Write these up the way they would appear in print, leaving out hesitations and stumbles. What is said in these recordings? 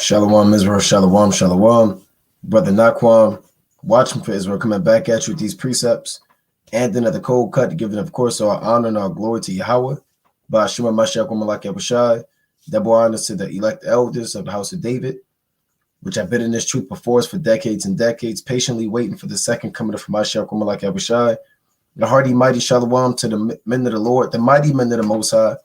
Shalom, Israel, shalom, shalom. Brother Naquam, watching for Israel, coming back at you with these precepts. And then at the cold cut, giving, of course, our honor and our glory to Yahweh. By Shema Mashiach, Malak Yabushai. Double honors to the elect elders of the house of David, which have been in this truth before us for decades and decades, patiently waiting for the second coming of Mashiach, Malak Yabushai. The hearty, mighty shalom to the men of the Lord, the mighty men of the Most High,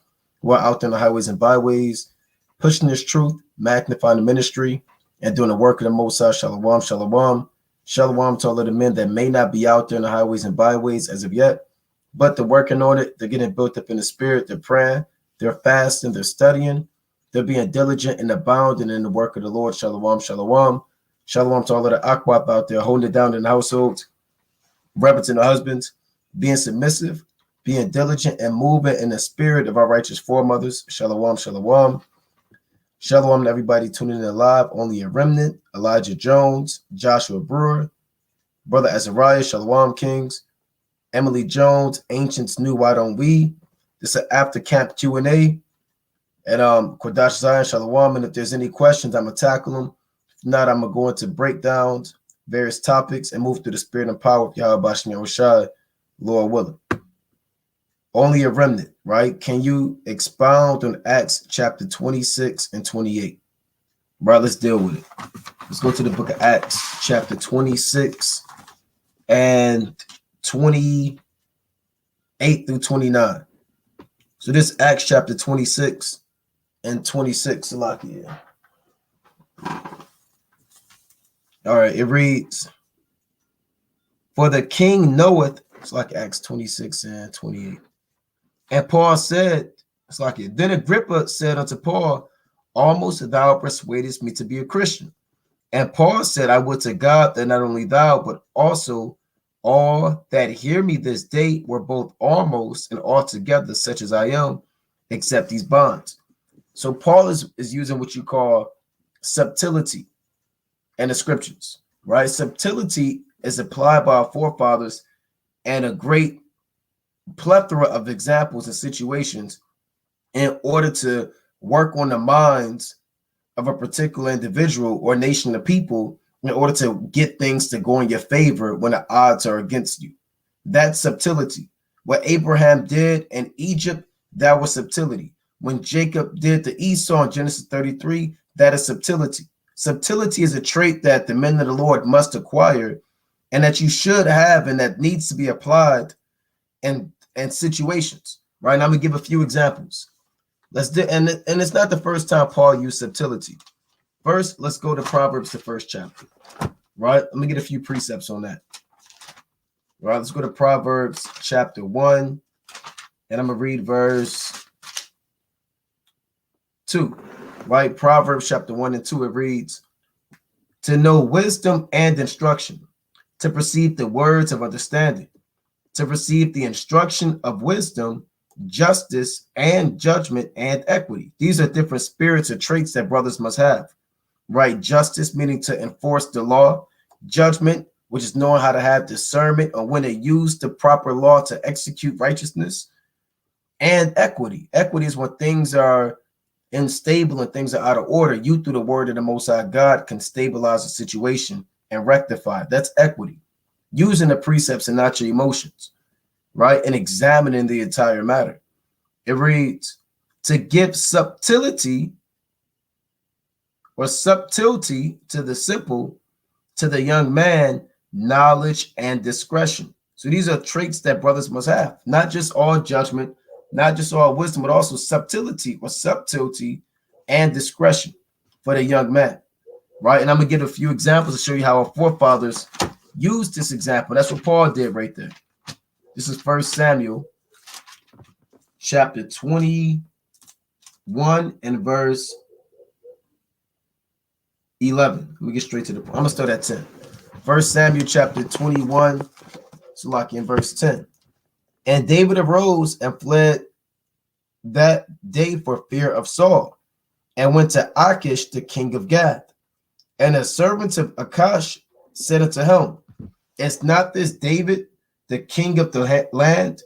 who are out there in the highways and byways, pushing this truth, magnifying the ministry, and doing the work of the Most High. Shalom, shalom. Shalom to all of the men that may not be out there in the highways and byways as of yet, but they're working on it. They're getting built up in the spirit. They're praying. They're fasting. They're studying. They're being diligent and abounding in the work of the Lord. Shalom, shalom. Shalom to all of the akwab out there holding it down in the households, representing the husbands, being submissive, being diligent, and moving in the spirit of our righteous foremothers. Shalom, shalom. Shalom to everybody tuning in live. Only a remnant. Elijah Jones, Joshua Brewer, Brother Azariah, Shalom Kings, Emily Jones, Ancients New, Why Don't We? This is an after camp Q&A. And Kodash Zion, Shalom. And if there's any questions, I'm going to tackle them. If not, I'm going to go into breakdowns, various topics, and move through the spirit and power of Yahweh Bashem Yahushua, Lord willing. Only a remnant, right? Can you expound on Acts chapter 26 and 28? Right, let's deal with it. Let's go to the book of Acts chapter 26 and 28 through 29. So this Acts chapter 26 and 26. Salakia. All right, it reads, for the king knoweth, it's like Acts 26 and 28. And Paul said, it's like it. Then Agrippa said unto Paul, almost thou persuadest me to be a Christian. And Paul said, I would to God that not only thou, but also all that hear me this day were both almost and altogether such as I am, except these bonds. So Paul is using what you call subtlety in the scriptures, right? Subtlety is applied by our forefathers and a great plethora of examples and situations in order to work on the minds of a particular individual or nation of people in order to get things to go in your favor when the odds are against you. That's subtlety. What Abraham did in Egypt, that was subtlety. When Jacob did to Esau in Genesis 33, that is subtlety. Subtlety is a trait that the men of the Lord must acquire and that you should have and that needs to be applied in situations, right? And I'm gonna give a few examples. And it's not the first time Paul used subtlety. First, let's go to Proverbs, the first chapter, right? Let me get a few precepts on that. All right, let's go to Proverbs chapter 1, and I'm gonna read verse 2, right? Proverbs chapter 1 and 2, it reads, to know wisdom and instruction, to perceive the words of understanding, to receive the instruction of wisdom, justice, and judgment, and equity. These are different spirits or traits that brothers must have, right? Justice, meaning to enforce the law. Judgment, which is knowing how to have discernment on when to use the proper law to execute righteousness. And equity. Equity is when things are unstable and things are out of order. You, through the word of the Most High God, can stabilize a situation and rectify it. That's equity. Using the precepts and not your emotions, right? And examining the entire matter. It reads, to give subtlety or subtlety to the simple, to the young man, knowledge and discretion. So these are traits that brothers must have, not just all judgment, not just all wisdom, but also subtlety and discretion for the young man, right? And I'm gonna give a few examples to show you how our forefathers used this example. That's what Paul did right there. This is 1 Samuel chapter 21 and verse 11. We get straight to the point. I'm gonna start at 10. 1 Samuel chapter 21, so like in verse 10. And David arose and fled that day for fear of Saul, and went to Achish, the king of Gath. And the servants of Achish said unto him, is not this David, the king of the land?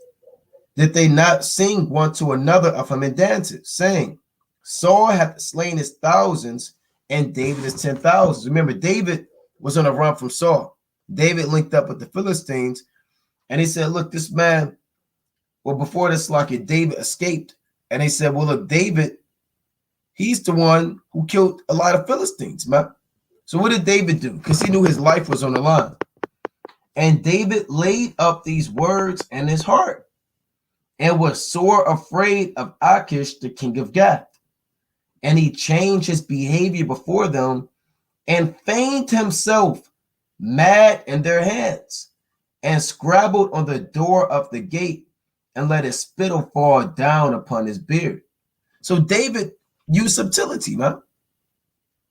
Did they not sing one to another of him in dances, saying, Saul hath slain his thousands, and David is 10,000. Remember, David was on a run from Saul. David linked up with the Philistines, and he said, look, this man, well, before this, like David escaped, and they said, well, look, David, he's the one who killed a lot of Philistines, man. So what did David do? Because he knew his life was on the line. And David laid up these words in his heart and was sore afraid of Achish, the king of Gath. And he changed his behavior before them and feigned himself mad in their hands and scrabbled on the door of the gate and let his spittle fall down upon his beard. So David used subtlety, man.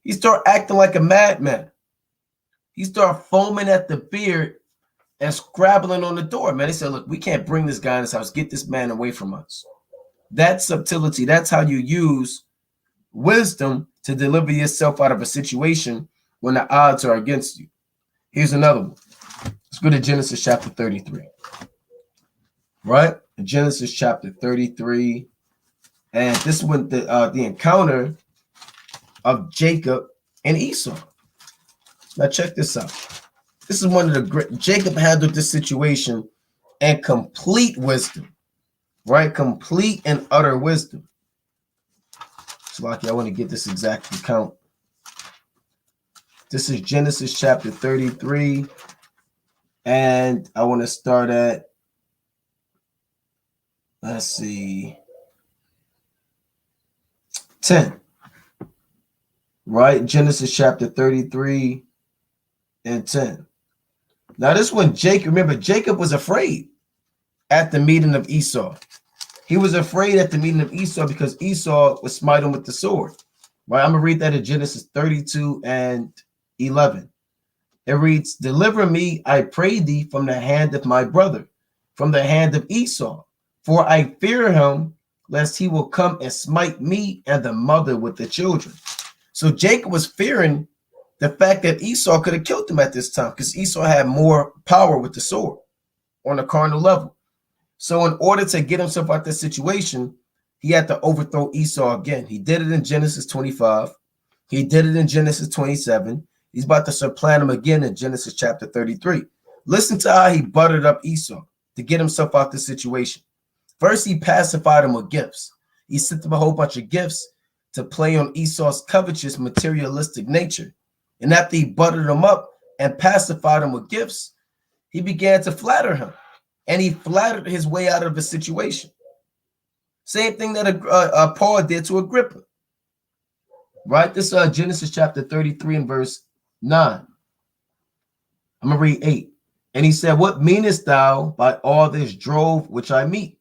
He started acting like a madman. He started foaming at the beard and scrabbling on the door, man. He said, look, we can't bring this guy in this house. Get this man away from us. That's subtlety. That's how you use wisdom to deliver yourself out of a situation when the odds are against you. Here's another one. Let's go to Genesis chapter 33. Right? Genesis chapter 33. And this is when the encounter of Jacob and Esau. Now check this out. This is one of the great. Jacob handled this situation in complete wisdom, right? Complete and utter wisdom. So, I want to get this exact account. This is Genesis chapter 33, and I want to start at, let's see, 10. Right? Genesis chapter 33 and 10. Now, this one, Jacob, remember, Jacob was afraid at the meeting of Esau. He was afraid at the meeting of Esau because Esau would smite him with the sword. Right? I'm going to read that in Genesis 32 and 11. It reads, deliver me, I pray thee, from the hand of my brother, from the hand of Esau, for I fear him, lest he will come and smite me and the mother with the children. So Jacob was fearing the fact that Esau could have killed him at this time because Esau had more power with the sword on a carnal level. So in order to get himself out of this situation, he had to overthrow Esau again. He did it in Genesis 25. He did it in Genesis 27. He's about to supplant him again in Genesis chapter 33. Listen to how he buttered up Esau to get himself out of this situation. First, he pacified him with gifts. He sent him a whole bunch of gifts to play on Esau's covetous materialistic nature. And after he buttered him up and pacified him with gifts, he began to flatter him. And he flattered his way out of the situation. Same thing that Paul did to Agrippa. Right? This is Genesis chapter 33 and verse 9. I'm going to read 8. And he said, what meanest thou by all this drove which I meet?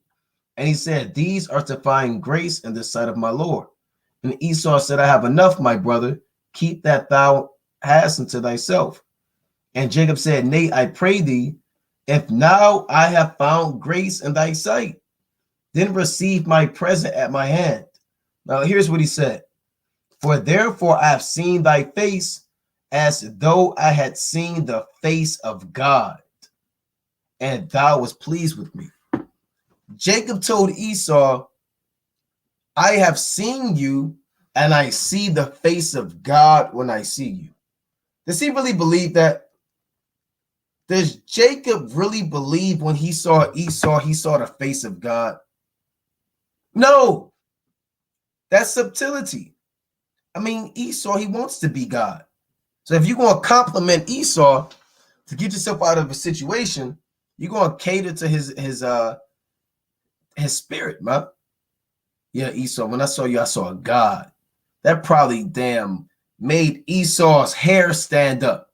And he said, these are to find grace in the sight of my Lord. And Esau said, I have enough, my brother. Keep that thou hast unto thyself. And Jacob said, nay, I pray thee, if now I have found grace in thy sight, then receive my present at my hand. Now here's what he said. For therefore I have seen thy face as though I had seen the face of God, and thou was pleased with me. Jacob told Esau, I have seen you, and I see the face of God when I see you. Does he really believe that? Does Jacob really believe when he saw Esau, he saw the face of God? No. That's subtlety. I mean, Esau, he wants to be God. So if you're going to compliment Esau to get yourself out of a situation, you're going to cater to his spirit, man. Yeah, Esau, when I saw you, I saw a God. That probably made Esau's hair stand up.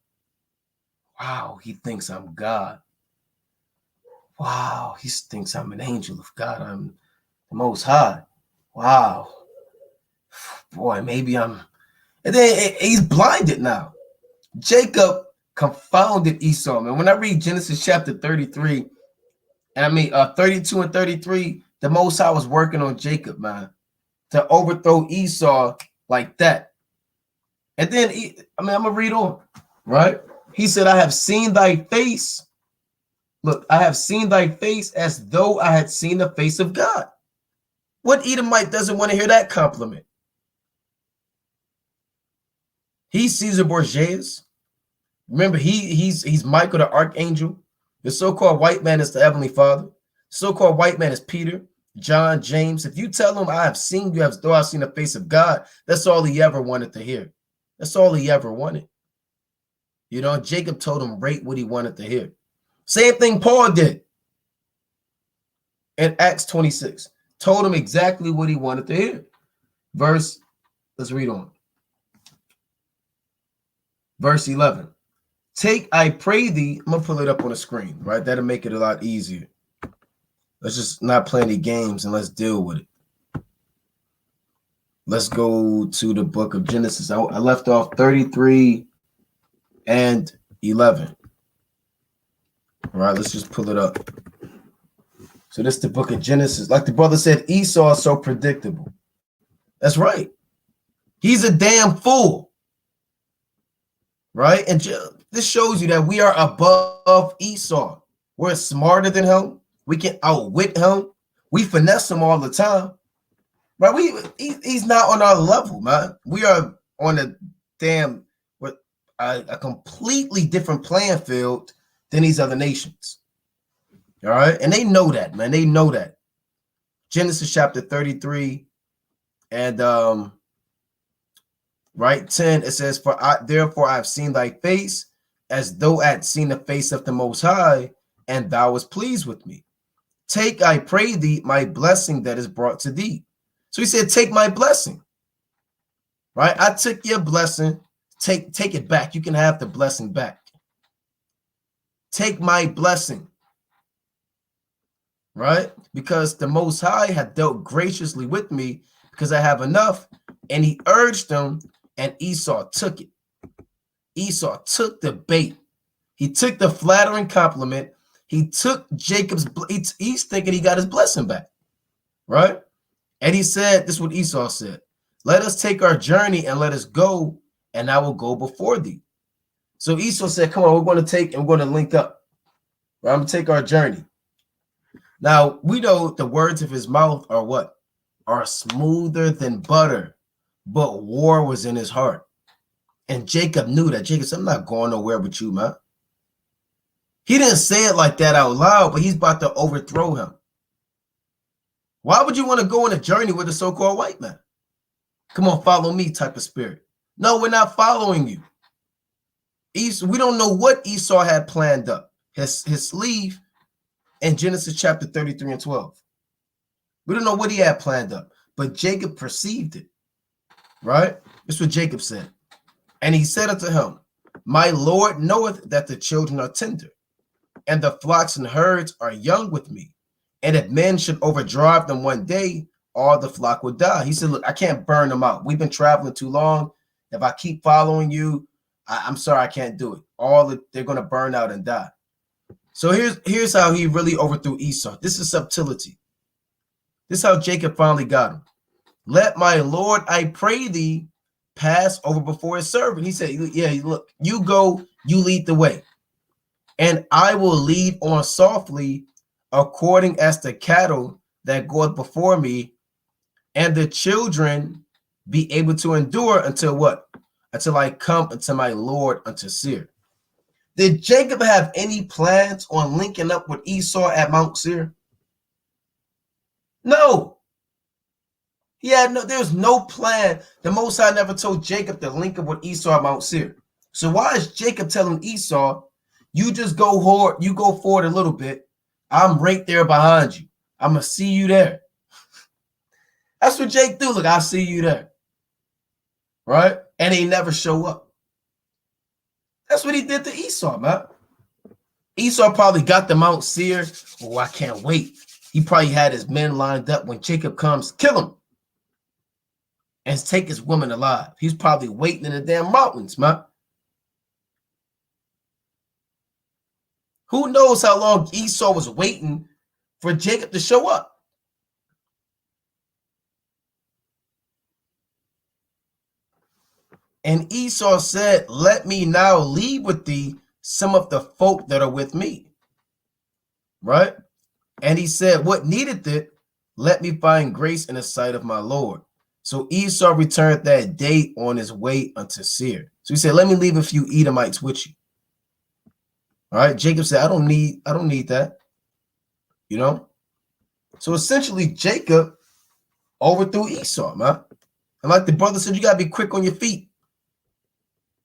Wow, he thinks I'm God. Wow, he thinks I'm an angel of God. I'm the Most High. Wow. Boy, maybe I'm... And then he's blinded now. Jacob confounded Esau, man. When I read Genesis chapter 33, and I mean 32 and 33, the Most High was working on Jacob, man, to overthrow Esau like that. And then, I'm going to read on, right? He said, I have seen thy face. Look, I have seen thy face as though I had seen the face of God. What Edomite doesn't want to hear that compliment? He's Caesar Borgias. Remember, he's Michael the Archangel. The so-called white man is the Heavenly Father. So-called white man is Peter, John, James. If you tell him, I have seen you as though I've seen the face of God, that's all he ever wanted to hear. That's all he ever wanted. You know, Jacob told him right what he wanted to hear. Same thing Paul did in Acts 26. Told him exactly what he wanted to hear. Let's read on. Verse 11. Take, I pray thee. I'm going to pull it up on the screen, right? That'll make it a lot easier. Let's just not play any games and let's deal with it. Let's go to the book of Genesis. I left off 33 and 11. All right, let's just pull it up. So this is the book of Genesis. Like the brother said, Esau is so predictable. That's right. He's a damn fool. Right? And this shows you that we are above Esau. We're smarter than him. We can outwit him. We finesse him all the time. Right? He's not on our level, man. We are on a completely different playing field than these other nations. All right? And they know that, man. They know that. Genesis chapter 33 and right 10, it says, therefore I've seen thy face as though I had seen the face of the Most High, and thou wast pleased with me. Take, I pray thee, my blessing that is brought to thee. So he said, take my blessing. Right? I took your blessing. Take it back. You can have the blessing back. Take my blessing. Right? Because the Most High hath dealt graciously with me because I have enough. And he urged them, and Esau took it. Esau took the bait. He took the flattering compliment. He took Jacob's, he's thinking he got his blessing back. Right? And he said, this is what Esau said. Let us take our journey and let us go, and I will go before thee. So Esau said, come on, we're going to take and we're going to link up. Right? I'm going to take our journey. Now, we know the words of his mouth are what? Are smoother than butter, but war was in his heart. And Jacob knew that. Jacob said, I'm not going nowhere with you, man. He didn't say it like that out loud, but he's about to overthrow him. Why would you want to go on a journey with a so-called white man? Come on, follow me type of spirit. No, we're not following you. We don't know what Esau had planned up. His sleeve in Genesis chapter 33 and 12. We don't know what he had planned up, but Jacob perceived it. Right? That's what Jacob said. And he said unto him, my Lord knoweth that the children are tender, and the flocks and herds are young with me. And if men should overdrive them one day, all the flock would die. He said, look, I can't burn them out. We've been traveling too long. If I keep following you, I'm sorry, I can't do it. They're going to burn out and die. So here's how he really overthrew Esau. This is subtlety. This is how Jacob finally got him. Let my Lord, I pray thee, pass over before his servant. He said, yeah, look, you go, you lead the way. And I will lead on softly, according as the cattle that goeth before me, and the children be able to endure until what? Until I come unto my Lord unto Seir. Did Jacob have any plans on linking up with Esau at Mount Seir? No. There was no plan. The Most High never told Jacob to link up with Esau at Mount Seir. So why is Jacob telling Esau, you just go forward a little bit. I'm right there behind you. I'm going to see you there. That's what Jake do. Look, I'll see you there. Right? And he never show up. That's what he did to Esau, man. Esau probably got the Mount Seir. Oh, I can't wait. He probably had his men lined up. When Jacob comes, kill him and take his woman alive. He's probably waiting in the damn mountains, man. Who knows how long Esau was waiting for Jacob to show up? And Esau said, let me now leave with thee some of the folk that are with me. Right? And he said, what needeth it? Let me find grace in the sight of my Lord. So Esau returned that day on his way unto Seir. So he said, let me leave a few Edomites with you. All right. Jacob said, I don't need that. You know? So essentially, Jacob overthrew Esau, man. And like the brother said, you got to be quick on your feet.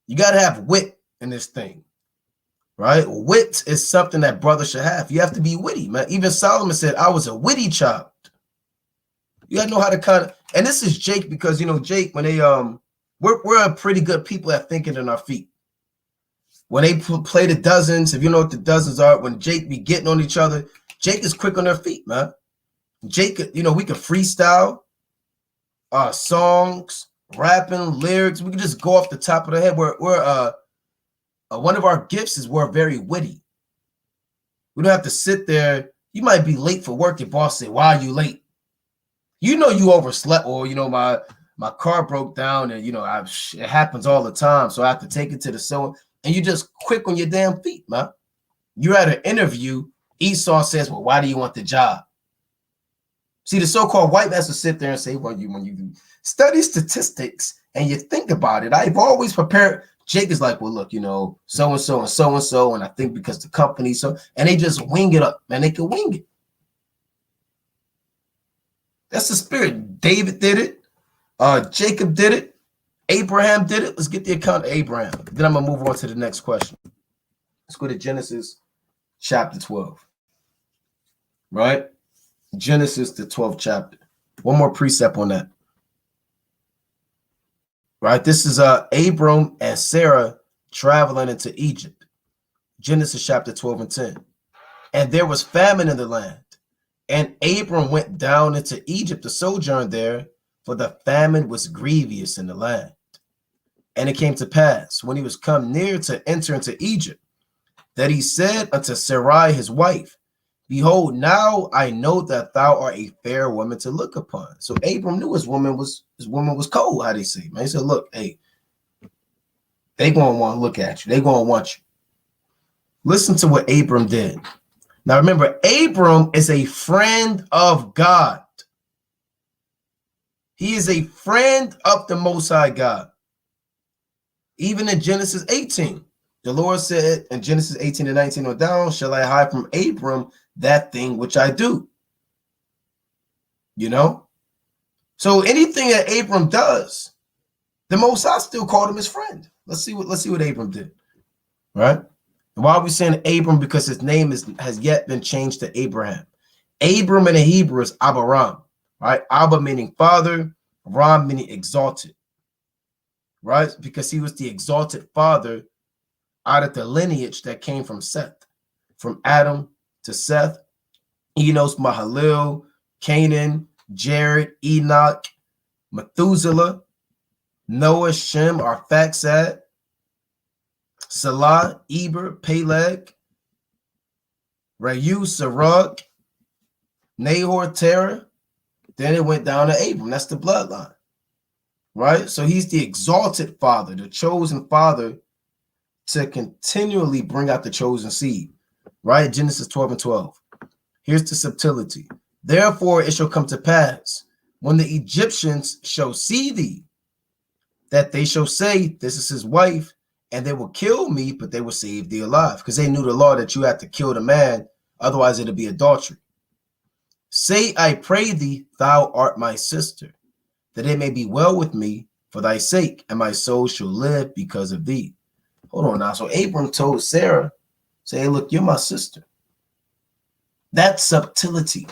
You got to have wit in this thing, right? Wit is something that brothers should have. You have to be witty, man. Even Solomon said, I was a witty child. You got to know how to kind of, and this is Jake because, you know, Jake, when they, we're a pretty good people at thinking in our feet. When they play the dozens, if you know what the dozens are, when Jake be getting on each other, Jake is quick on their feet, man. Jake, you know, we can freestyle songs, rapping, lyrics. We can just go off the top of the head. We're one of our gifts is we're very witty. We don't have to sit there. You might be late for work. Your boss say, why are you late? You know you overslept, or you know my car broke down, and you know it happens all the time. So I have to take it to the sewing, and you just quick on your damn feet, man. You're at an interview. Esau says, well, why do you want the job? See, the so-called white man will sit there and say, well, when you study statistics and you think about it, I've always prepared. Jake is like, well, look, you know, so-and-so and so-and-so, and I think because the company, so, and they just wing it up, man. They can wing it. That's the spirit. David did it. Jacob did it. Abraham did it. Let's get the account of Abraham. Then I'm going to move on to the next question. Let's go to Genesis chapter 12. Right? Genesis, the 12th chapter. One more precept on that. Right? This is Abram and Sarah traveling into Egypt. Genesis chapter 12 and 10. And there was famine in the land. And Abram went down into Egypt to sojourn there, for the famine was grievous in the land. And it came to pass, when he was come near to enter into Egypt, that he said unto Sarai his wife, behold, now I know that thou art a fair woman to look upon. So Abram knew his woman was cold, how they say, man. He said, look, hey, they gonna want to look at you. They gonna want you. Listen to what Abram did. Now remember, Abram is a friend of God. He is a friend of the Most High God. Even in Genesis 18, the Lord said in Genesis 18 and 19 on down, shall I hide from Abram that thing which I do? You know? So anything that Abram does, the Most High still called him his friend. Let's see what Abram did. Right? And why are we saying Abram? Because his name has yet been changed to Abraham. Abram in the Hebrew is Abaram. Right? Abba meaning father, Ram meaning exalted. Right? Because he was the exalted father out of the lineage that came from Seth. From Adam to Seth, Enos, Mahalil, Canaan, Jared, Enoch, Methuselah, Noah, Shem, Arphaxad, Salah, Eber, Peleg, Reu, Serug, Nahor, Terah. Then it went down to Abram. That's the bloodline, right? So he's the exalted father, the chosen father to continually bring out the chosen seed, right? Genesis 12 and 12. Here's the subtlety. Therefore it shall come to pass, when the Egyptians shall see thee, that they shall say, this is his wife, and they will kill me, but they will save thee alive. Because they knew the law that you had to kill the man, otherwise it'll be adultery. Say, I pray thee, thou art my sister, that it may be well with me for thy sake, and my soul shall live because of thee. Hold on now. So Abram told Sarah, say, hey, look, you're my sister. That's subtlety.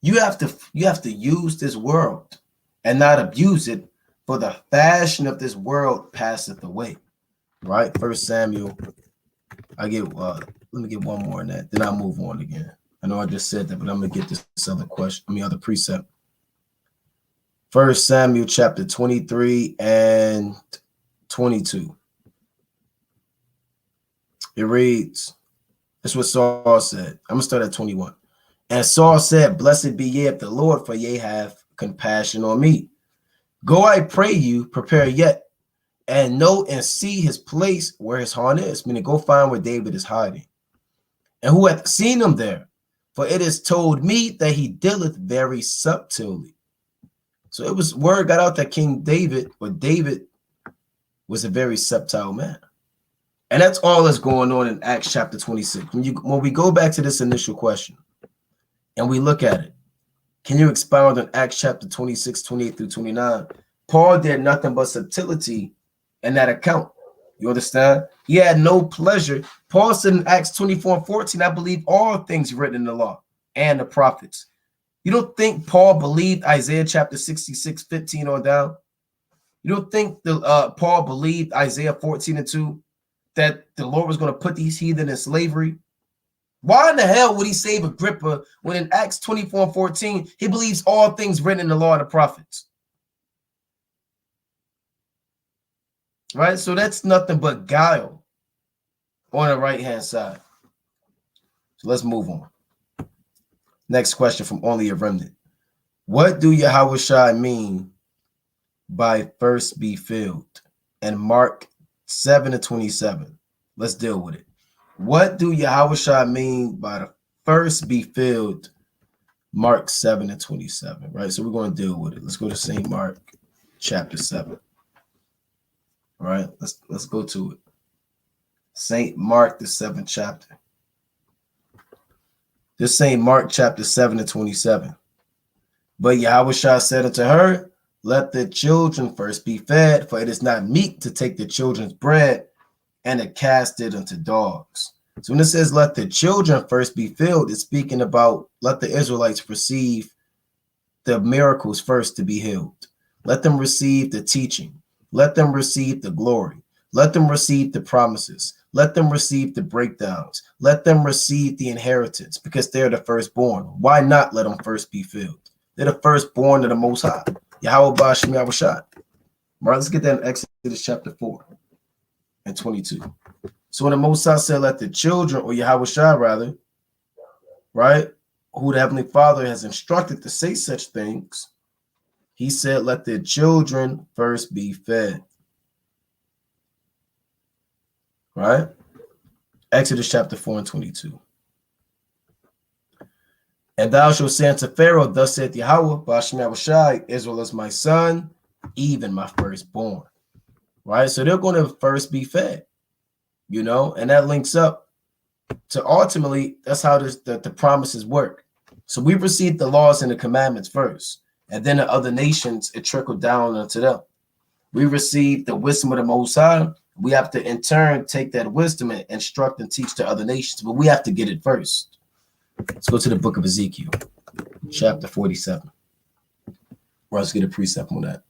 You have to use this world and not abuse it, for the fashion of this world passeth away. Right? First Samuel. Let me get one more in that. Then I'll move on again. I know I just said that, but I'm gonna get this other question. Other precept. First Samuel chapter 23 and 22. It reads, that's what Saul said. I'm gonna start at 21. And Saul said, blessed be ye of the Lord, for ye have compassion on me. Go, I pray you, prepare yet, and know and see his place where his haunt is. Meaning, go find where David is hiding. And who hath seen him there? For it is told me that he dealeth very subtly. So it was word got out that King David, or David, was a very subtle man. And that's all that's going on in Acts chapter 26. When we go back to this initial question and we look at it, can you expound on Acts chapter 26, 28 through 29? Paul did nothing but subtlety in that account. You understand? He had no pleasure. Paul said in Acts 24 and 14, I believe all things written in the law and the prophets. You don't think Paul believed Isaiah chapter 66, 15 on down? You don't think Paul believed Isaiah 14 and 2? That the Lord was going to put these heathen in slavery? Why in the hell would he save Agrippa when in Acts 24 and 14, he believes all things written in the law and the prophets? Right? So that's nothing but guile on the right-hand side. So let's move on. Next question from Only a Remnant. What do Yahushua mean by first be filled? And Mark 7 to 27. Let's deal with it. What do Yahushua mean by the first be filled? Mark 7 to 27. Right. So we're going to deal with it. Let's go to St. Mark chapter 7. All right. Let's go to it. St. Mark, the 7th chapter. This St. Mark chapter 7 to 27. But Yahushua said unto her, let the children first be fed, for it is not meet to take the children's bread and to cast it unto dogs. So when it says let the children first be filled, it's speaking about let the Israelites receive the miracles first to be healed. Let them receive the teaching. Let them receive the glory. Let them receive the promises. Let them receive the breakdowns. Let them receive the inheritance because they're the firstborn. Why not let them first be filled? They're the firstborn of the Most High. Yahweh Bashim Yahushua. Right, let's get that in Exodus chapter 4 and 22. So when the Most High said, let the children, or Yahushua rather, right, who the Heavenly Father has instructed to say such things, he said, let the children first be fed. Right? Exodus chapter 4 and 22. And thou shalt say unto Pharaoh, thus saith Yahweh, Bashim Yahushua, Israel is my son, even my firstborn. Right? So they're going to first be fed, you know, and that links up to ultimately, that's how the promises work. So we received the laws and the commandments first, and then the other nations, it trickled down unto them. We received the wisdom of the Most High. We have to in turn take that wisdom and instruct and teach to other nations, but we have to get it first. Let's go to the book of Ezekiel, chapter 47. Or let's get a precept on that.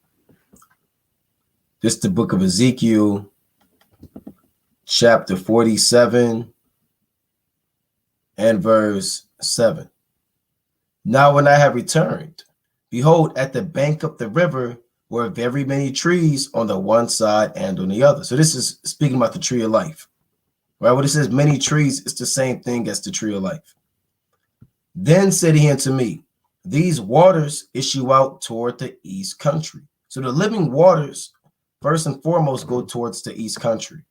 This is the book of Ezekiel, chapter 47 and verse 7. Now when I have returned, behold, at the bank of the river were very many trees on the one side and on the other. So this is speaking about the tree of life. Right? When it says many trees, it's the same thing as the tree of life. Then said he unto me, these waters issue out toward the east country. So the living waters, first and foremost, go towards the east country.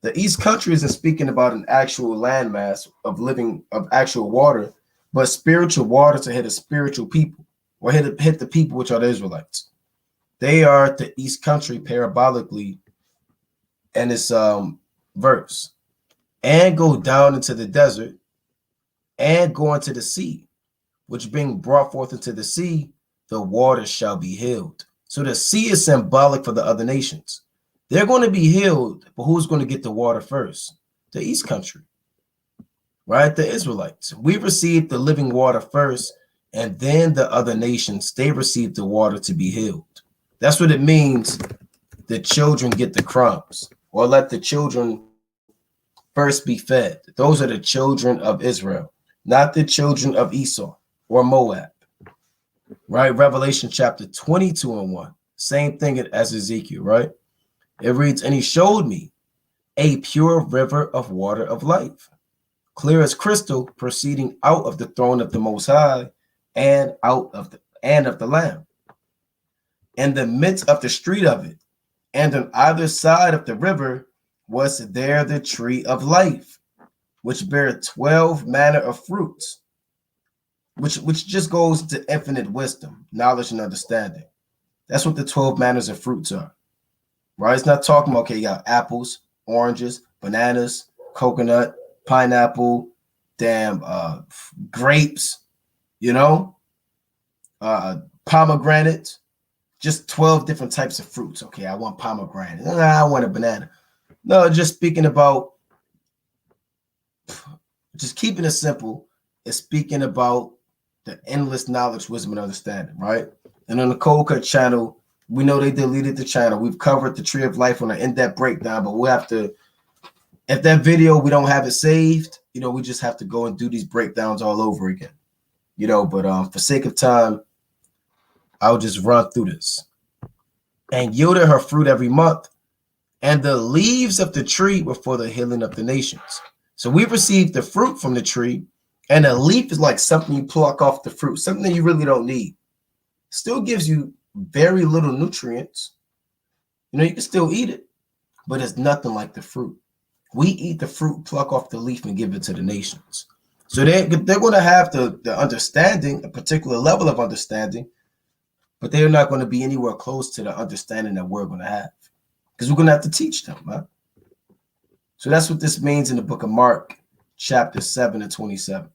The east country isn't speaking about an actual landmass of actual water, but spiritual water to hit a spiritual people, or hit the people which are the Israelites. They are the east country parabolically in this verse, and go down into the desert and go into the sea, which being brought forth into the sea, the waters shall be healed. So the sea is symbolic for the other nations. They're going to be healed, but who's going to get the water first? The east country, right? The Israelites. We received the living water first, and then the other nations, they received the water to be healed. That's what it means. The children get the crumbs, or let the children first be fed. Those are the children of Israel, not the children of Esau or Moab. Right? Revelation chapter 22 and 1. Same thing as Ezekiel, right? It reads, and he showed me a pure river of water of life, clear as crystal, proceeding out of the throne of the Most High and out of the Lamb. In the midst of the street of it, and on either side of the river was there the tree of life, which bare 12 manner of fruits, which just goes to infinite wisdom, knowledge, and understanding. That's what the 12 manners of fruits are. right? It's not talking about, okay, you got apples, oranges, bananas, coconut, pineapple, grapes, you know, pomegranates, just 12 different types of fruits. Okay, I want pomegranate. I want a banana. No, just speaking about, just keeping it simple, is speaking about the endless knowledge, wisdom, and understanding, right? And on the Cold Cut channel, we know they deleted the channel. We've covered the Tree of Life on an in-depth breakdown, but we'll have to, if that video, we don't have it saved, you know, we just have to go and do these breakdowns all over again, you know, but for sake of time, I'll just run through this. And yielded her fruit every month, and the leaves of the tree were for the healing of the nations. So we received the fruit from the tree, and a leaf is like something you pluck off the fruit, something that you really don't need. Still gives you very little nutrients. You know, you can still eat it, but it's nothing like the fruit. We eat the fruit, pluck off the leaf, and give it to the nations. So they're going to have the understanding, a particular level of understanding, but they're not going to be anywhere close to the understanding that we're going to have, because we're going to have to teach them, right? So that's what this means in the book of Mark, chapter 7 and 27.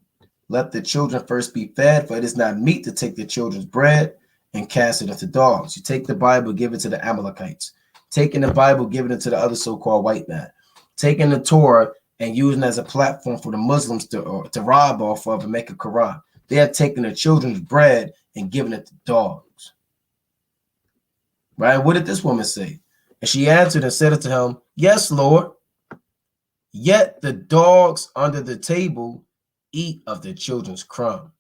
Let the children first be fed, for it is not meet to take the children's bread and cast it unto dogs. You take the Bible, give it to the Amalekites. Taking the Bible, giving it to the other so-called white man. Taking the Torah and using it as a platform for the Muslims to rob off of and make a Quran. They have taken the children's bread and given it to dogs. Right? What did this woman say? And she answered and said unto him, Yes, Lord. Yet the dogs under the table eat of the children's crumb.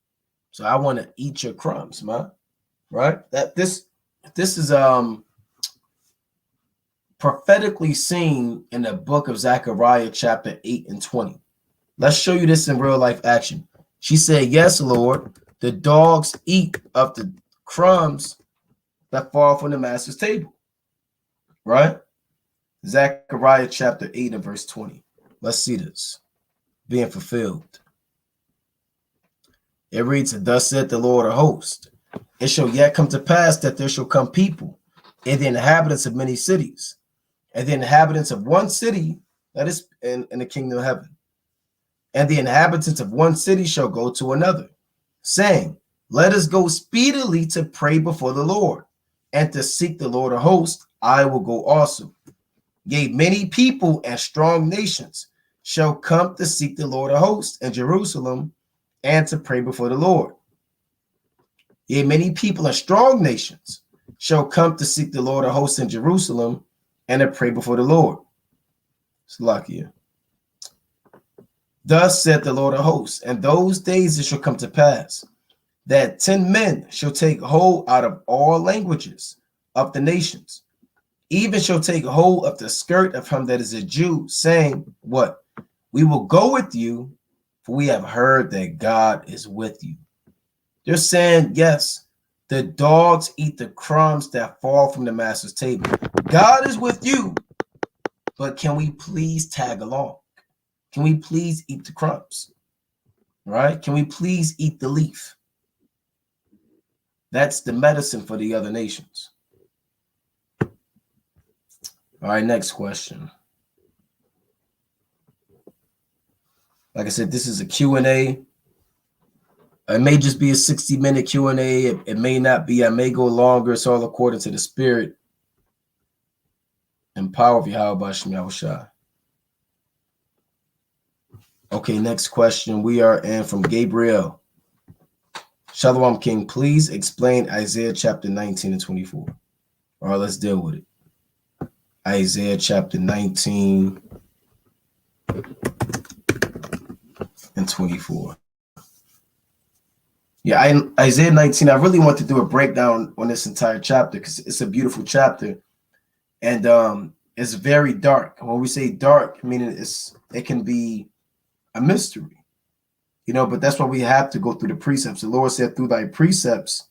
So I want to eat your crumbs, man. Right? That this is prophetically seen in the book of Zechariah, chapter 8 and 20. Let's show you this in real life action. She said, Yes, Lord, the dogs eat of the crumbs that fall from the master's table. Right? Zechariah chapter 8 and verse 20. Let's see this being fulfilled. It reads, Thus said the Lord of hosts, it shall yet come to pass that there shall come people, and the inhabitants of many cities, and the inhabitants of one city, that is in the kingdom of heaven, and the inhabitants of one city shall go to another, saying, Let us go speedily to pray before the Lord, and to seek the Lord of hosts. I will go also. Yea, many people and strong nations shall come to seek the Lord of hosts in Jerusalem, and to pray before the Lord. Yea, many people and strong nations shall come to seek the Lord of hosts in Jerusalem, and to pray before the Lord. Salakia. Thus said the Lord of hosts, in those days it shall come to pass that 10 men shall take hold out of all languages of the nations, even shall take hold of the skirt of him that is a Jew, saying, What? We will go with you, for we have heard that God is with you. They're saying, yes, the dogs eat the crumbs that fall from the master's table. God is with you, but can we please tag along? Can we please eat the crumbs? Right? Can we please eat the leaf? That's the medicine for the other nations. All right, next question. Like I said, this is a Q&A. It may just be a 60-minute Q&A. It may not be. I may go longer. It's all according to the spirit and power of Yahweh Shai. Okay, next question. We are in from Gabriel. Shalom, King. Please explain Isaiah chapter 19 and 24. All right, let's deal with it. Isaiah chapter 19 and 24. Yeah, Isaiah 19, I really want to do a breakdown on this entire chapter because it's a beautiful chapter. And it's very dark. When we say dark, meaning it can be a mystery, you know, but that's why we have to go through the precepts. The Lord said, through thy precepts,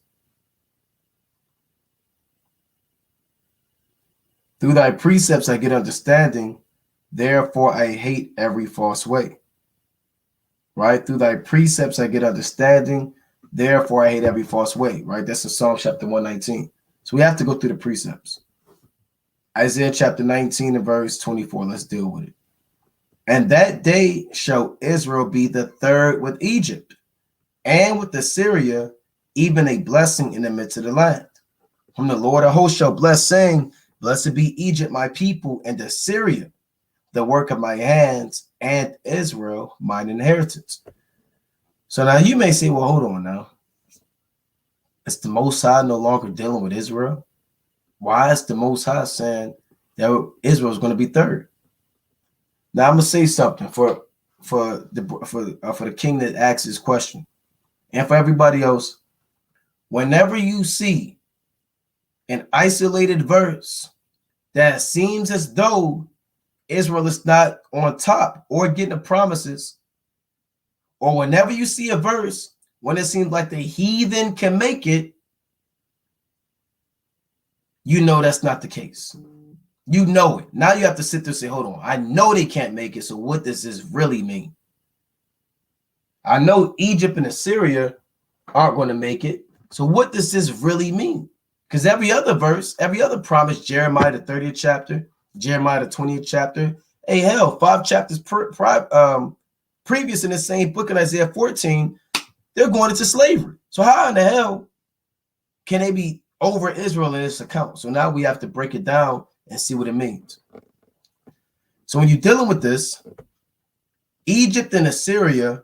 I get understanding. Therefore, I hate every false way. Right? Through thy precepts, I get understanding. Therefore, I hate every false way. Right? That's in Psalm chapter 119. So we have to go through the precepts. Isaiah chapter 19 and verse 24. Let's deal with it. And that day shall Israel be the third with Egypt and with Assyria, even a blessing in the midst of the land. Whom the Lord of hosts shall bless, saying, Blessed be Egypt, my people, and Assyria, the work of my hands, and Israel, mine inheritance. So now you may say, well, hold on now. Is the Most High no longer dealing with Israel? Why is the Most High saying that Israel is going to be third? Now I'm gonna say something for the king that asks this question, and for everybody else. Whenever you see an isolated verse that seems as though Israel is not on top or getting the promises, or whenever you see a verse when it seems like the heathen can make it, you know that's not the case. You know it. Now you have to sit there and say, hold on, I know they can't make it, so what does this really mean? I know Egypt and Assyria aren't going to make it, so what does this really mean? Because every other verse, every other promise, Jeremiah the 30th chapter, Jeremiah the 20th chapter, hey, hell, 5 chapters previous in the same book in Isaiah 14, they're going into slavery. So how in the hell can they be over Israel in this account? So now we have to break it down and see what it means. So when you're dealing with this, Egypt and Assyria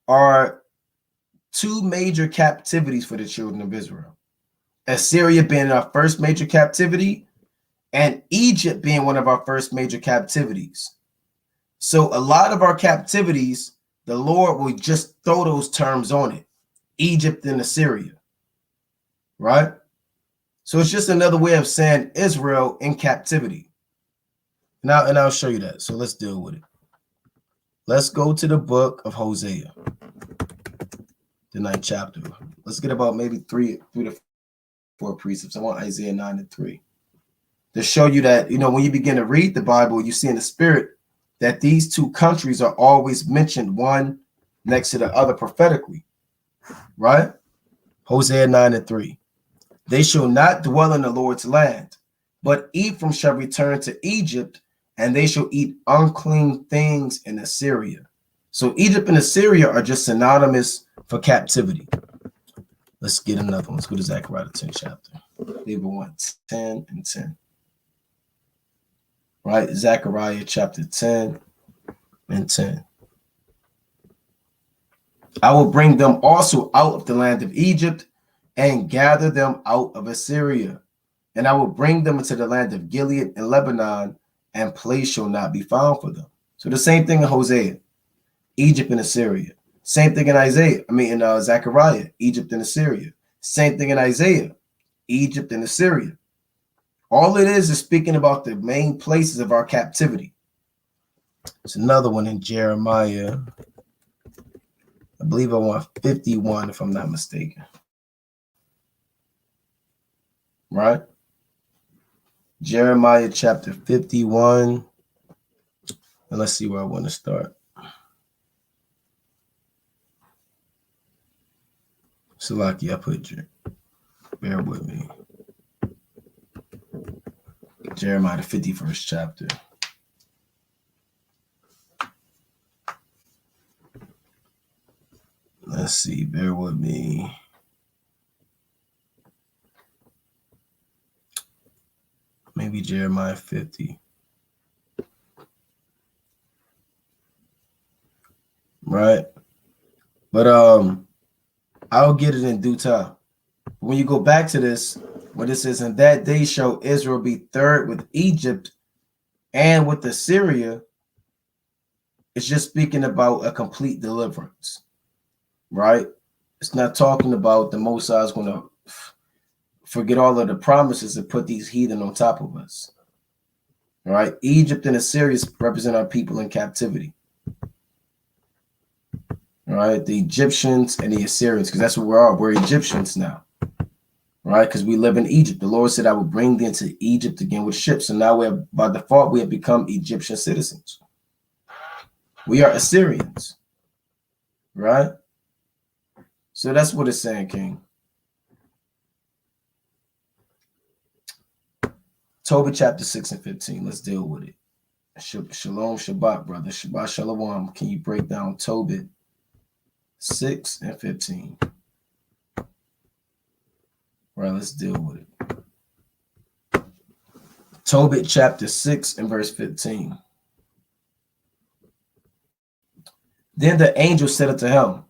are two major captivities for the children of Israel. Assyria being our first major captivity, and Egypt being one of our first major captivities. So a lot of our captivities, the Lord will just throw those terms on it. Egypt and Assyria, right? So it's just another way of saying Israel in captivity. Now, and I'll show you that. So let's deal with it. Let's go to the book of Hosea, the 9th chapter. Let's get about maybe three to four precepts. I want Isaiah 9 and 3 to show you that, when you begin to read the Bible, you see in the spirit that these two countries are always mentioned one next to the other prophetically, right? Hosea 9 and 3. They shall not dwell in the Lord's land, but Ephraim shall return to Egypt, and they shall eat unclean things in Assyria. So Egypt and Assyria are just synonymous for captivity. Let's get another one. Let's go to Zechariah the 10th chapter. Leave it 1, 10 and 10. Right? Zechariah chapter 10 and 10. I will bring them also out of the land of Egypt and gather them out of Assyria. And I will bring them into the land of Gilead and Lebanon, and place shall not be found for them. So the same thing in Hosea, Egypt and Assyria. Same thing in Zechariah, Egypt and Assyria. Same thing in Isaiah, Egypt and Assyria. All it is speaking about the main places of our captivity. It's another one in Jeremiah. I believe I want 51, if I'm not mistaken. Right? Jeremiah chapter 51. And let's see where I want to start. Salaki, I put you. Bear with me. Jeremiah, the 51st chapter. Let's see. Bear with me. Maybe Jeremiah 50. Right? But I'll get it in due time. When you go back to this, what it says, in that day shall Israel be third with Egypt and with Assyria, it's just speaking about a complete deliverance, right? It's not talking about the Most High is going to forget all of the promises and put these heathen on top of us, right? Egypt and Assyria represent our people in captivity, right? The Egyptians and the Assyrians, because that's what we are. We're Egyptians now. Right, because we live in Egypt. The Lord said, I will bring thee into Egypt again with ships. So now by default, we have become Egyptian citizens. We are Assyrians. Right? So that's what it's saying, King. Tobit chapter 6 and 15. Let's deal with it. Shalom, Shabbat, brother. Shabbat Shalom. Can you break down Tobit 6 and 15? Right, let's deal with it. Tobit chapter 6 and verse 15. Then the angel said unto him,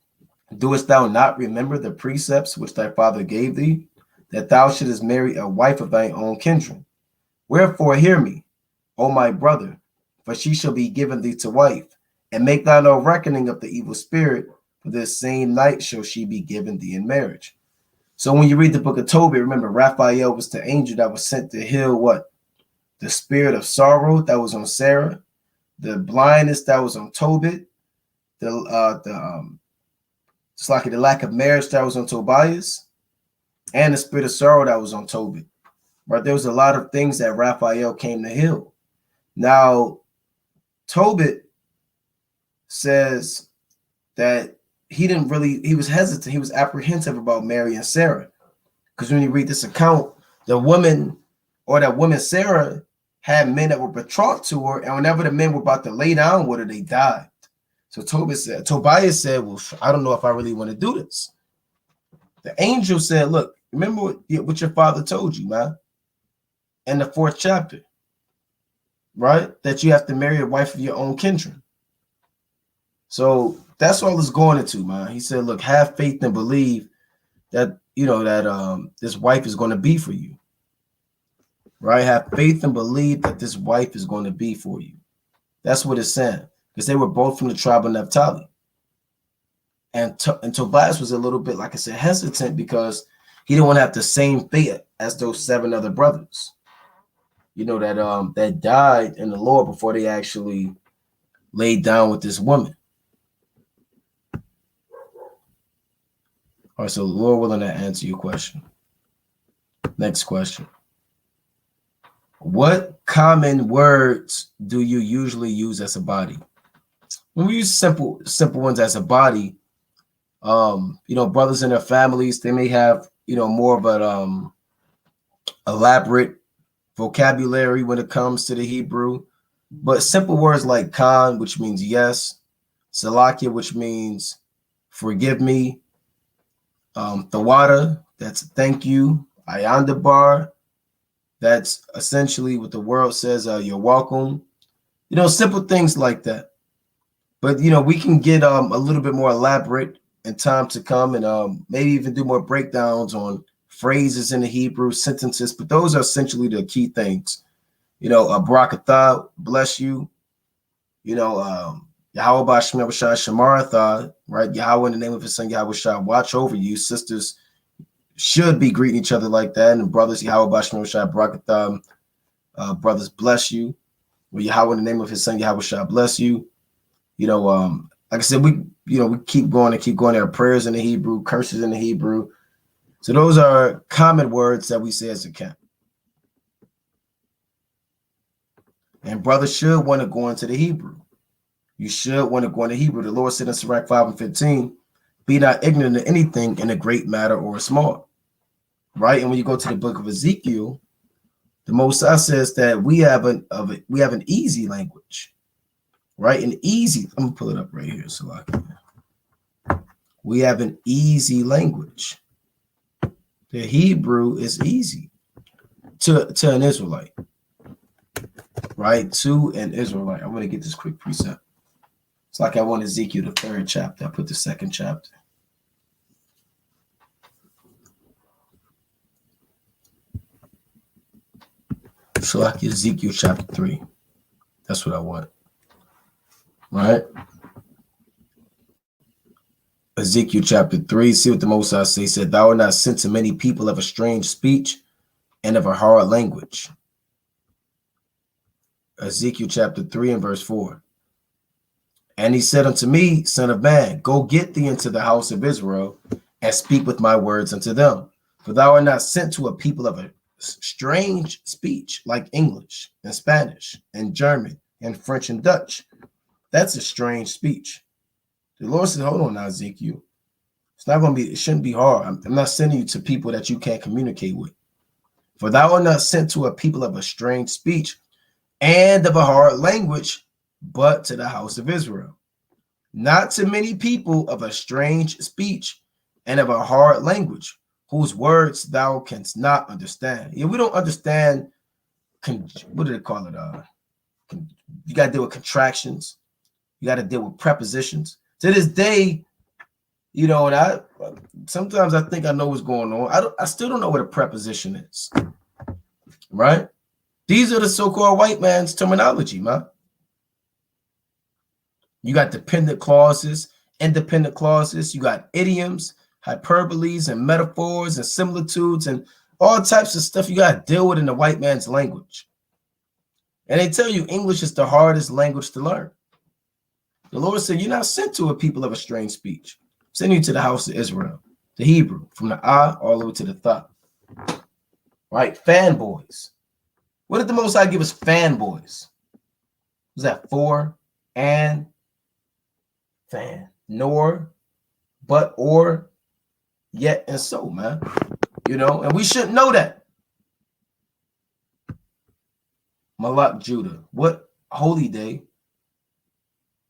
doest thou not remember the precepts which thy father gave thee, that thou shouldest marry a wife of thy own kindred? Wherefore hear me, O my brother, for she shall be given thee to wife, and make thou no reckoning of the evil spirit, for this same night shall she be given thee in marriage. So when you read the book of Tobit, remember Raphael was the angel that was sent to heal what? The spirit of sorrow that was on Sarah, the blindness that was on Tobit, it's like the lack of marriage that was on Tobias, and the spirit of sorrow that was on Tobit. Right? There was a lot of things that Raphael came to heal. Now, Tobit says that he was hesitant, he was apprehensive about marrying Sarah. Because when you read this account, that woman Sarah had men that were betrothed to her, and whenever the men were about to lay down with her, they died. So Tobias said, well, I don't know if I really want to do this. The angel said, look, remember what your father told you, man, in the 4th chapter, right? That you have to marry a wife of your own kindred. So that's all it's going into, man. He said, look, have faith and believe that, this wife is going to be for you, right? Have faith and believe that this wife is going to be for you. That's what it's saying, because they were both from the tribe of Naphtali. And Tobias was a little bit, like I said, hesitant because he didn't want to have the same fate as those 7 other brothers, that died in the Lord before they actually laid down with this woman. All right, so Lord willing, to answer your question. Next question. What common words do you usually use as a body? When we use simple ones as a body, brothers and their families, they may have, more of an elaborate vocabulary when it comes to the Hebrew, but simple words like Khan, which means yes, Salakia, which means forgive me, Thawada, that's thank you, Ayandabar, that's essentially what the world says, you're welcome, simple things like that. But we can get a little bit more elaborate in time to come, and maybe even do more breakdowns on phrases in the Hebrew, sentences, but those are essentially the key things. Barakatah, bless you. Yahweh Bashim Abishai Shemaratha, right? Yahweh in the name of his son Yahweh Shai, watch over you. Sisters should be greeting each other like that. And brothers, Yahweh Bashim Abishai Barakatah, brothers, bless you. Well, Yahweh in the name of his son Yahweh Shai, bless you. Like I said, we keep going. There are prayers in the Hebrew, curses in the Hebrew. So those are common words that we say as a camp. And brothers should want to go into the Hebrew. You should want to go into Hebrew. The Lord said in Sirach 5 and 15, be not ignorant of anything in a great matter or a small. Right? And when you go to the book of Ezekiel, the Most High says that we have an easy language. Right? An easy, I'm gonna pull it up right here. So we have an easy language. The Hebrew is easy to an Israelite. Right? To an Israelite. I'm gonna get this quick precept. It's like I want Ezekiel, the 3rd chapter. I put the 2nd chapter. So like Ezekiel chapter 3. That's what I want. Right? Ezekiel chapter 3. See what the Most High say. He said, thou art not sent to many people of a strange speech and of a hard language. Ezekiel chapter 3 and verse 4. And he said unto me, son of man, go get thee into the house of Israel and speak with my words unto them. For thou art not sent to a people of a strange speech like English and Spanish and German and French and Dutch. That's a strange speech. The Lord said, hold on now, Ezekiel. It shouldn't be hard. I'm not sending you to people that you can't communicate with. For thou art not sent to a people of a strange speech and of a hard language, but to the house of Israel. Not to many people of a strange speech and of a hard language, whose words thou canst not understand. Yeah, we don't understand. What do they call it? You got to deal with contractions. You got to deal with prepositions. To this day, you know, and I sometimes I think I know what's going on. I still don't know what a preposition is. Right? These are the so-called white man's terminology, man. You got dependent clauses, independent clauses. You got idioms, hyperboles, and metaphors, and similitudes, and all types of stuff you got to deal with in the white man's language. And they tell you English is the hardest language to learn. The Lord said, you're not sent to a people of a strange speech. I'm sending you to the house of Israel, the Hebrew, from the I all the way to the Tha. Right? Fanboys. What did the Most High give us? Fanboys. Was that for, and, fan, nor, but, or, yet, and so, man. You know, and we shouldn't know that. Malak Judah. What holy day?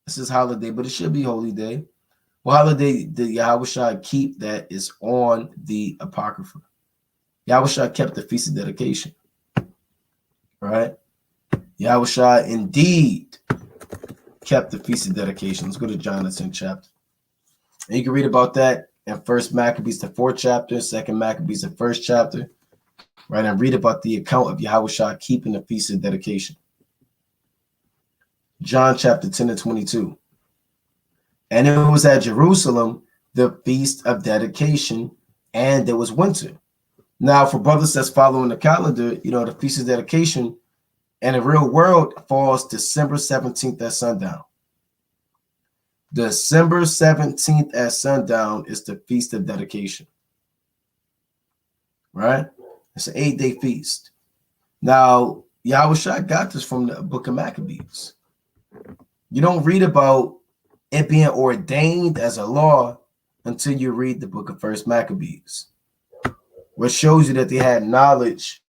This is holiday, but it should be holy day. What holiday did Yahushua keep that is on the Apocrypha? Yahushua kept the Feast of Dedication. Right? Yahushua indeed kept the Feast of Dedication. Let's go to John, the 10th chapter. And you can read about that in 1 Maccabees, the 4th chapter, 2 Maccabees, the 1st chapter. Right? And read about the account of Yahushua keeping the Feast of Dedication. John chapter 10 and 22. And it was at Jerusalem, the Feast of Dedication, and it was winter. Now, for brothers that's following the calendar, you know, the Feast of Dedication in the real world falls December 17th at sundown. December 17th at sundown is the Feast of Dedication. Right? It's an 8-day feast. Now, Yahushua got this from the book of Maccabees. You don't read about it being ordained as a law until you read the book of 1 Maccabees, which shows you that they had knowledge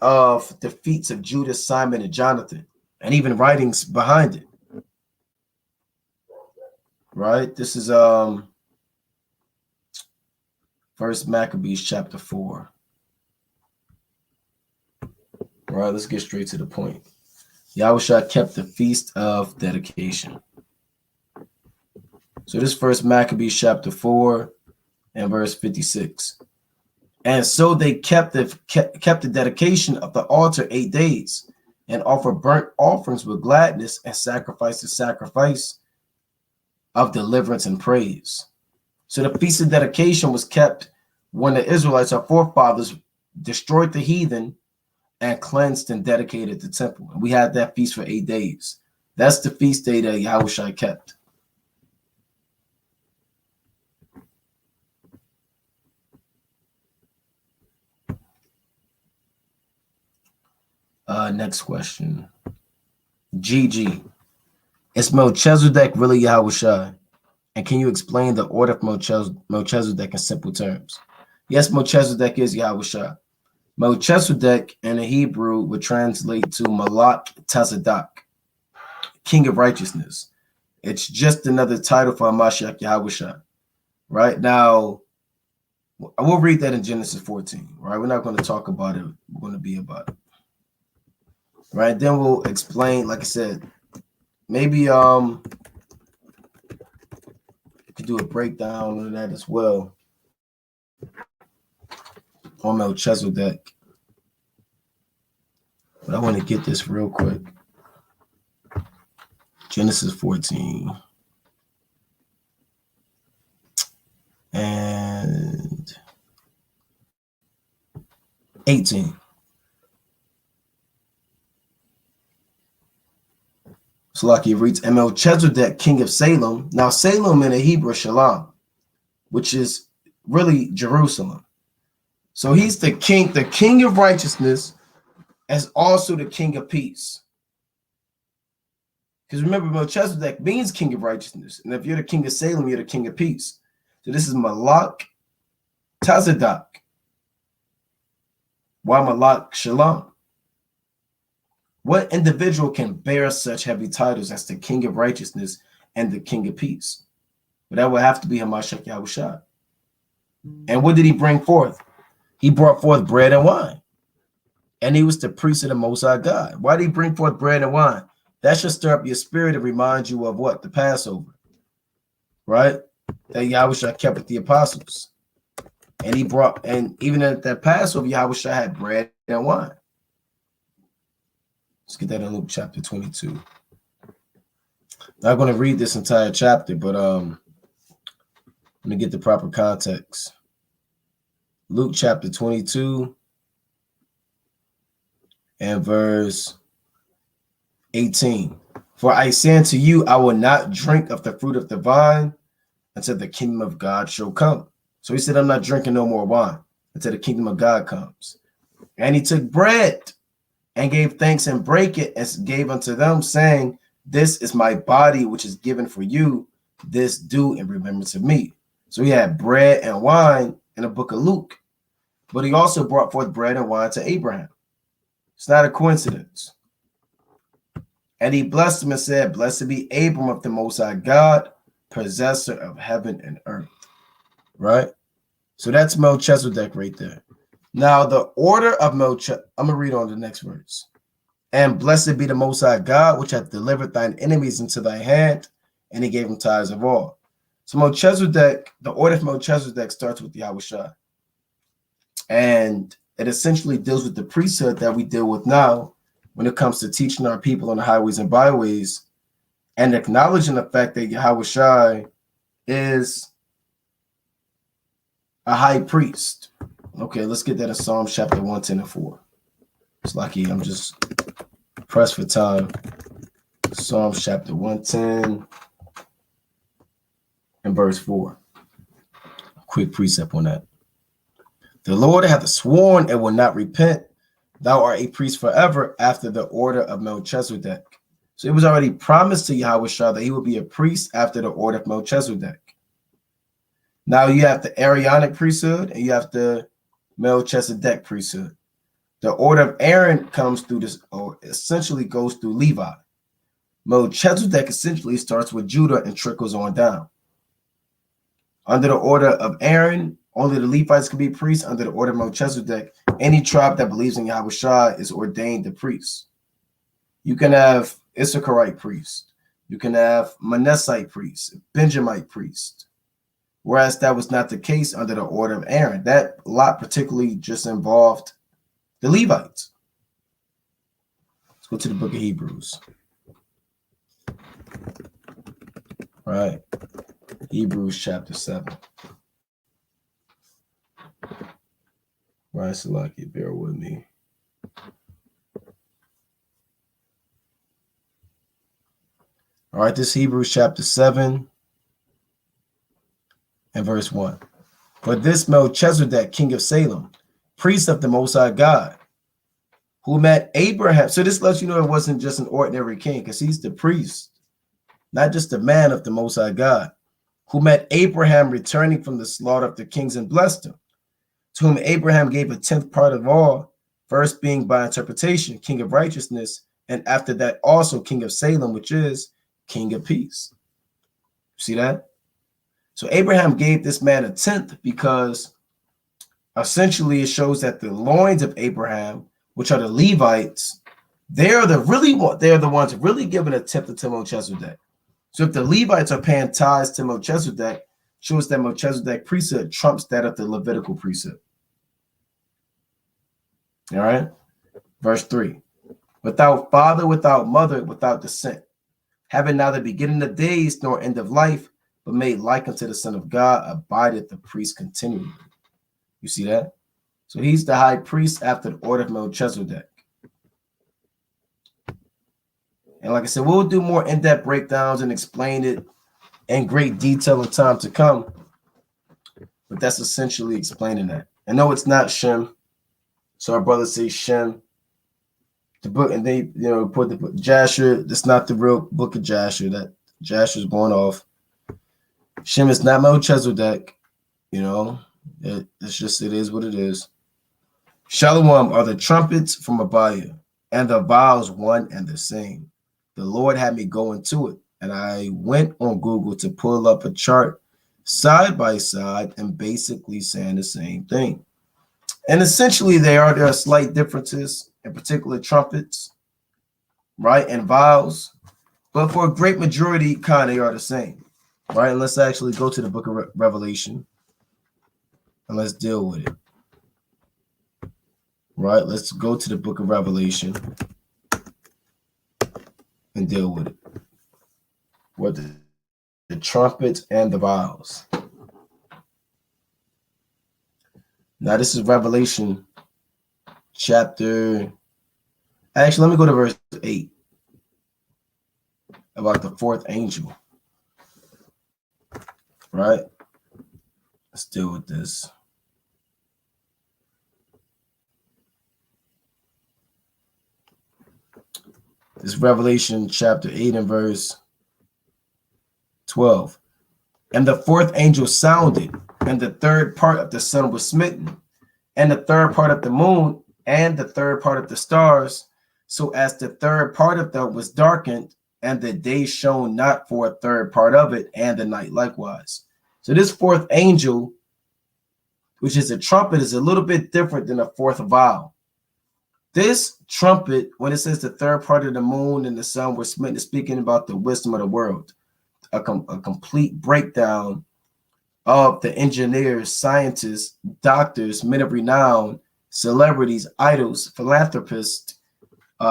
of the feats of Judas, Simon, and Jonathan, and even writings behind it. Right? This is 1 Maccabees chapter 4. All right, let's get straight to the point. Yahushua kept the Feast of Dedication. So this 1 Maccabees chapter 4 and verse 56. And so they kept the dedication of the altar 8 days, and offered burnt offerings with gladness, and sacrifice of deliverance and praise. So the Feast of Dedication was kept when the Israelites, our forefathers, destroyed the heathen and cleansed and dedicated the temple. And we had that feast for 8 days. That's the feast day that Yahushua kept. Next question. GG. Is Melchizedek really Yahushua? And can you explain the order of Melchizedek in simple terms? Yes, Melchizedek is Yahushua. Melchizedek in the Hebrew would translate to Melchizedek, King of Righteousness. It's just another title for Hamashiach Yahushua. Right now, I will read that in Genesis 14. Right, we're not going to talk about it. We're going to be about it. Right, then we'll explain. Like I said, maybe you could do a breakdown of that as well on Melchizedek. But I want to get this real quick. Genesis 14 and 18. So like he reads, and Melchizedek, king of Salem. Now Salem in the Hebrew Shalom, which is really Jerusalem. So he's the king of righteousness, as also the king of peace. Because remember, Melchizedek means king of righteousness. And if you're the king of Salem, you're the king of peace. So this is Melchizedek. Wa Malak Shalom. What individual can bear such heavy titles as the King of Righteousness and the King of Peace? But that would have to be Hamashiach Yahushua. And what did he bring forth? He brought forth bread and wine. And he was the priest of the Most High God. Why did he bring forth bread and wine? That should stir up your spirit and remind you of what? The Passover. Right? That Yahushua kept with the apostles. And he brought, and even at that Passover, Yahushua had bread and wine. Let's get that in Luke chapter 22. Not going to read this entire chapter, but let me get the proper context. Luke chapter 22 and verse 18. For I say unto you, I will not drink of the fruit of the vine until the kingdom of God shall come. So he said, I'm not drinking no more wine until the kingdom of God comes. And he took bread and gave thanks and brake it and gave unto them, saying, this is my body, which is given for you. This do in remembrance of me. So he had bread and wine in the book of Luke, but he also brought forth bread and wine to Abraham. It's not a coincidence. And he blessed him and said, blessed be Abram of the Most High God, possessor of heaven and earth. Right? So that's Melchizedek right there. Now, the order of Melchizedek, I'm going to read on the next words. And blessed be the Most High God, which hath delivered thine enemies into thy hand, and he gave them tithes of all. So Melchizedek, the order of Melchizedek starts with Yahushua. And it essentially deals with the priesthood that we deal with now when it comes to teaching our people on the highways and byways and acknowledging the fact that Yahushua is a high priest. Okay, let's get that in Psalms chapter 110 and 4. It's lucky I'm just pressed for time. Psalms chapter 110 and verse 4. Quick precept on that. The Lord hath sworn and will not repent. Thou art a priest forever after the order of Melchizedek. So it was already promised to Yahushua that he would be a priest after the order of Melchizedek. Now you have the Aaronic priesthood and you have the Melchizedek priesthood. The order of Aaron comes through this, or essentially goes through Levi. Melchizedek essentially starts with Judah and trickles on down. Under the order of Aaron, only the Levites can be priests. Under the order of Melchizedek, any tribe that believes in Yahushua is ordained a priest. You can have Issacharite priest. You can have Manassite priest, Benjamite priest. Whereas that was not the case under the order of Aaron. That lot particularly just involved the Levites. Let's go to the book of Hebrews. All right. Hebrews chapter 7. Right, Salaki, bear with me. All right, this Hebrews chapter 7 and verse 1. For this Melchizedek, king of Salem, priest of the Most High God, who met Abraham. So this lets you know it wasn't just an ordinary king, because he's the priest, not just the man of the Most High God, who met Abraham returning from the slaughter of the kings and blessed him, to whom Abraham gave a tenth part of all, first being by interpretation, king of righteousness, and after that also king of Salem, which is king of peace. See that? So Abraham gave this man a tenth because essentially it shows that the loins of Abraham, which are the Levites, they're the ones really giving a tenth to Melchizedek. So if the Levites are paying tithes to Melchizedek, shows that Melchizedek priesthood trumps that of the Levitical priesthood. All right. Verse 3. Without father, without mother, without descent, having neither beginning of days nor end of life, but made like unto the Son of God, abideth the priest continually. You see that? So he's the high priest after the order of Melchizedek. And like I said, we'll do more in-depth breakdowns and explain it in great detail in time to come. But that's essentially explaining that. I know it's not Shem. So our brothers say Shem. The book, and they put the book Jasher. That's not the real book of Jasher. That Jasher's going off. Shem is not Melchizedek. It's just, it is what it is. Shalom are the trumpets from Abaya, and the vials one and the same. The Lord had me go into it, and I went on Google to pull up a chart side by side and basically saying the same thing. And essentially, there are slight differences, in particular trumpets, right, and vials, but for a great majority, kind of are the same, right? And let's actually go to the book of Revelation and let's deal with it. Right, let's go to the book of Revelation and deal with it. What the trumpets and the vials. Now, this is Revelation chapter. Actually, let me go to verse 8 about the fourth angel. Right? Let's deal with this. This is Revelation chapter 8 and verse 12. And the fourth angel sounded, and the third part of the sun was smitten, and the third part of the moon, and the third part of the stars, so as the third part of them was darkened, and the day shone not for a third part of it, and the night likewise. So this fourth angel, which is a trumpet, is a little bit different than a fourth vial. This trumpet, when it says the third part of the moon and the sun were smitten, is speaking about the wisdom of the world, a complete breakdown of the engineers, scientists, doctors, men of renown, celebrities, idols, philanthropists,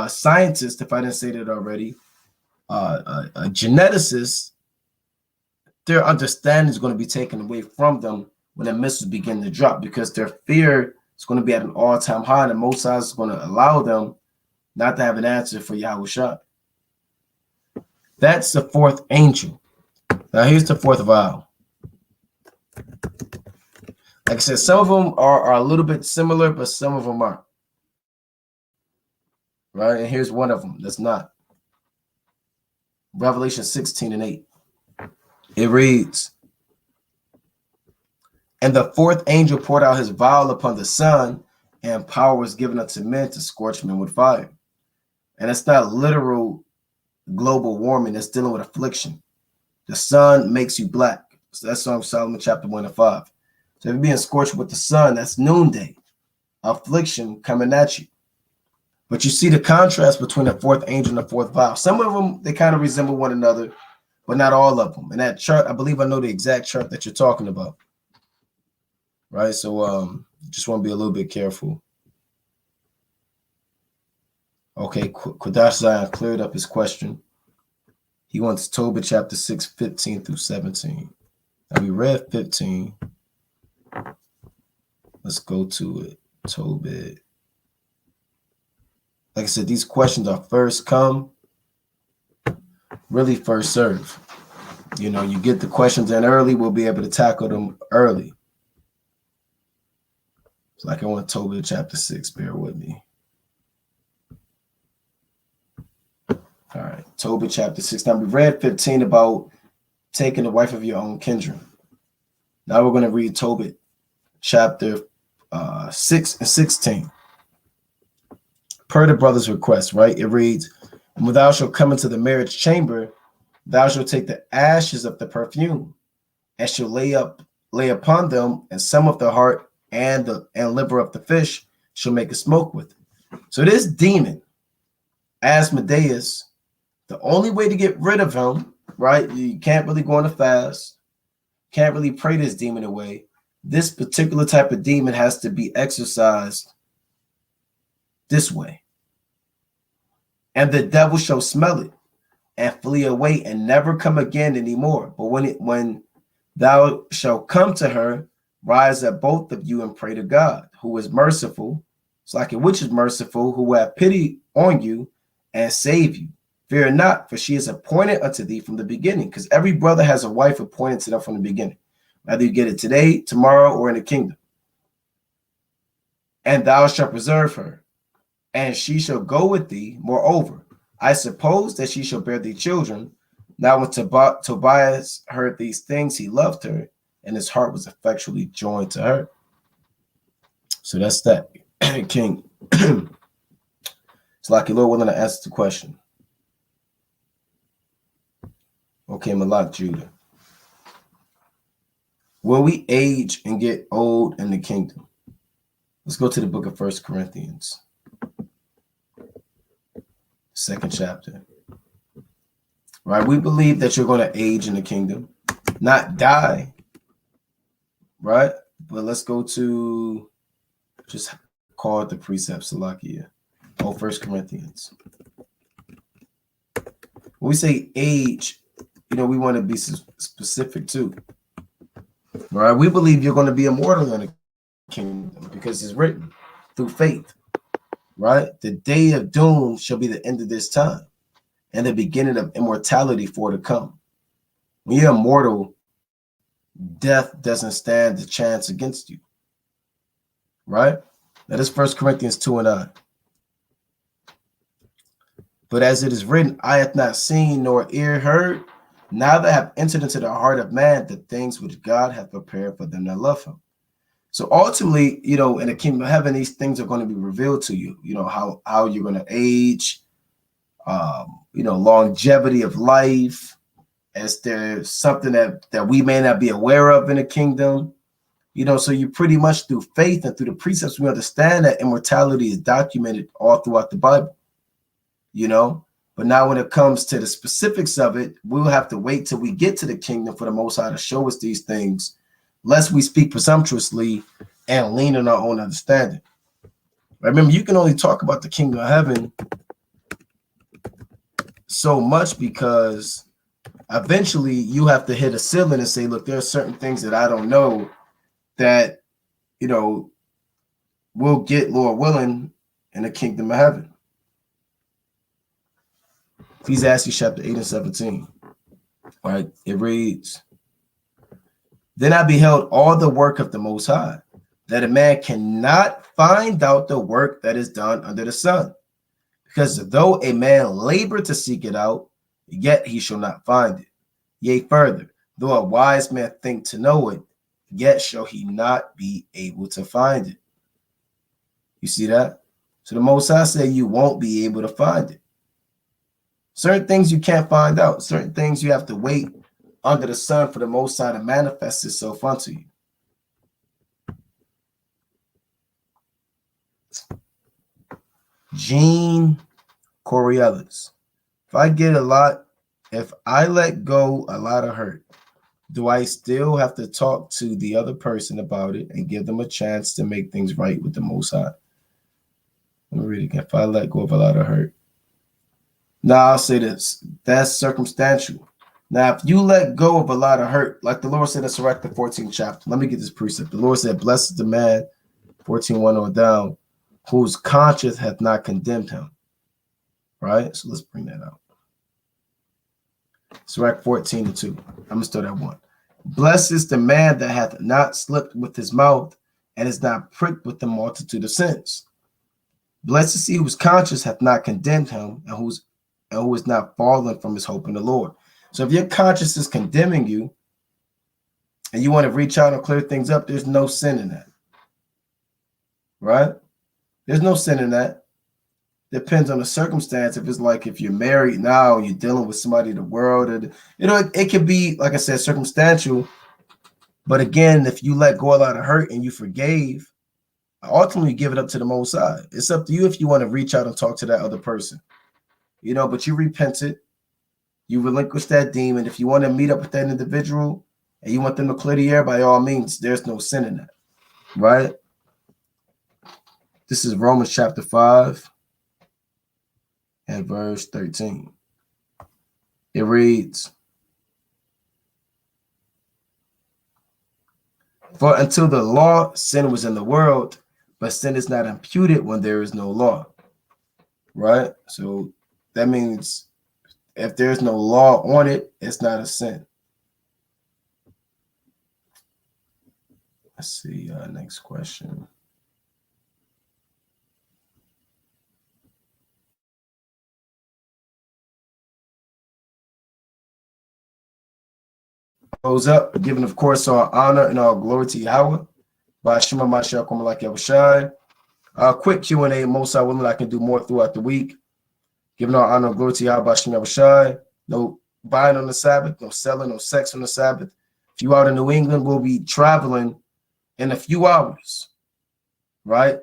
scientists, if I didn't say that already, geneticists. Their understanding is going to be taken away from them when the missiles begin to drop, because their fear is going to be at an all-time high, and Most High is going to allow them not to have an answer for Yahushua. That's the fourth angel. Now here's the fourth vial. Like I said, some of them are a little bit similar, but some of them aren't. Right? And here's one of them that's not. Revelation 16 and 8. It reads, and the fourth angel poured out his vial upon the sun, and power was given unto men to scorch men with fire. And it's not literal global warming, it's dealing with affliction. The sun makes you black. So that's Song of Solomon chapter 1 and 5. So if you're being scorched with the sun, that's noonday. Affliction coming at you. But you see the contrast between the fourth angel and the fourth vial. Some of them, they kind of resemble one another, but not all of them. And that chart, I believe I know the exact chart that you're talking about. Right? So just want to be a little bit careful. Okay, Kodash Zion cleared up his question. He wants Tobit chapter 6, 15 through 17. Now we read 15. Let's go to it. Tobit. Like I said, these questions are first come, really first serve. You know, you get the questions in early, we'll be able to tackle them early. It's like I want Tobit chapter 6, bear with me. All right, Tobit chapter 6. Now we read 15 about taking the wife of your own kindred. Now we're going to read Tobit chapter 6 and 16. Per the brother's request, right? It reads, and when thou shalt come into the marriage chamber, thou shalt take the ashes of the perfume, and shalt lay upon them, and some of the heart and liver of the fish shall make a smoke with it. So this demon, Asmodeus, the only way to get rid of him, right? You can't really go on a fast, can't really pray this demon away. This particular type of demon has to be exorcised this way. And the devil shall smell it and flee away and never come again anymore. But when thou shalt come to her, rise up both of you and pray to God, who is merciful. It's like which is merciful, who will have pity on you and save you. Fear not, for she is appointed unto thee from the beginning. Because every brother has a wife appointed to them from the beginning, whether you get it today, tomorrow, or in the kingdom. And thou shalt preserve her, and she shall go with thee. Moreover, I suppose that she shall bear thee children. Now when Tobias heard these things, he loved her, and his heart was effectually joined to her. So that's that. King. It's like your Lord willing to answer the question. Okay, Malak Judah. Will we age and get old in the kingdom? Let's go to the book of 1 Corinthians, 2nd chapter. Right? We believe that you're going to age in the kingdom, not die. Right? But let's go to just call it the precept, Salakia. 1 Corinthians. When we say age, we want to be specific too. Right? We believe you're going to be immortal in the kingdom because it's written through faith. Right? The day of doom shall be the end of this time and the beginning of immortality for to come. When you're immortal, death doesn't stand a chance against you. Right? That is 1 Corinthians 2:9. But as it is written, eye hath not seen nor ear heard, neither have entered into the heart of man the things which God hath prepared for them that love him. So ultimately, in the kingdom of heaven, these things are going to be revealed to you. How you're going to age, longevity of life, as there's something that we may not be aware of in the kingdom. So you pretty much through faith and through the precepts, we understand that immortality is documented all throughout the Bible. But now when it comes to the specifics of it, we'll have to wait till we get to the kingdom for the Most High to show us these things, lest we speak presumptuously and lean on our own understanding. Remember, you can only talk about the kingdom of heaven so much because eventually you have to hit a ceiling and say, look, there are certain things that I don't know that, we'll get, Lord willing, in the kingdom of heaven. Ecclesiastes chapter 8 and 17. Right? It reads, then I beheld all the work of the Most High, that a man cannot find out the work that is done under the sun. Because though a man labor to seek it out, yet he shall not find it. Yea, further, though a wise man think to know it, yet shall he not be able to find it. You see that? So the Most High said you won't be able to find it. Certain things you can't find out. Certain things you have to wait under the sun for the Most High to manifest itself unto you. Gene Coriolis. If I let go a lot of hurt, do I still have to talk to the other person about it and give them a chance to make things right with the Most High? Let me read it again. If I let go of a lot of hurt. Now I'll say this. That's circumstantial. Now, if you let go of a lot of hurt, like the Lord said in Sirach, the 14th chapter, let me get this precept. The Lord said, blessed is the man, 14:1 on down, whose conscience hath not condemned him. Right? So let's bring that out. Sirach 14:2. I'm going to start at 1. Blessed is the man that hath not slipped with his mouth and is not pricked with the multitude of sins. Blessed is he whose conscience hath not condemned him and who is not fallen from his hope in the Lord. So if your conscience is condemning you and you want to reach out and clear things up, there's no sin in that. Right? There's no sin in that. Depends on the circumstance. If it's like if you're married now, you're dealing with somebody in the world, and it can be, like I said, circumstantial. But again, if you let go a lot of hurt and you forgave, ultimately give it up to the Most High. It's up to you if you want to reach out and talk to that other person. But you repented, you relinquish that demon. If you want to meet up with that individual and you want them to clear the air, by all means, there's no sin in that. Right? This is Romans chapter 5 and verse 13. It reads, for until the law, sin was in the world, but sin is not imputed when there is no law. Right? So that means if there's no law on it, it's not a sin. Let's see. Next question. Goes up, giving, of course, our honor and our glory to Yahweh. By Shema Mashiach Malak Yahushai. Quick Q&A. Most I willing, I can do more throughout the week. Giving all honor and glory to Yahweh Shem Yahushai. No buying on the Sabbath, no selling, no sex on the Sabbath. If you out in New England, we'll be traveling in a few hours, right?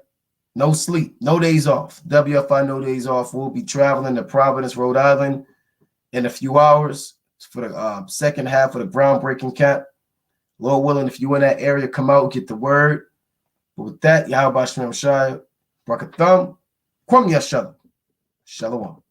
No sleep, no days off. WFI, no days off. We'll be traveling to Providence, Rhode Island in a few hours for the second half of the groundbreaking camp. Lord willing, if you in that area, come out, get the word. But with that, Yahweh Shem Yahushai, Brakatham, Kwam Yashalom. Shalom.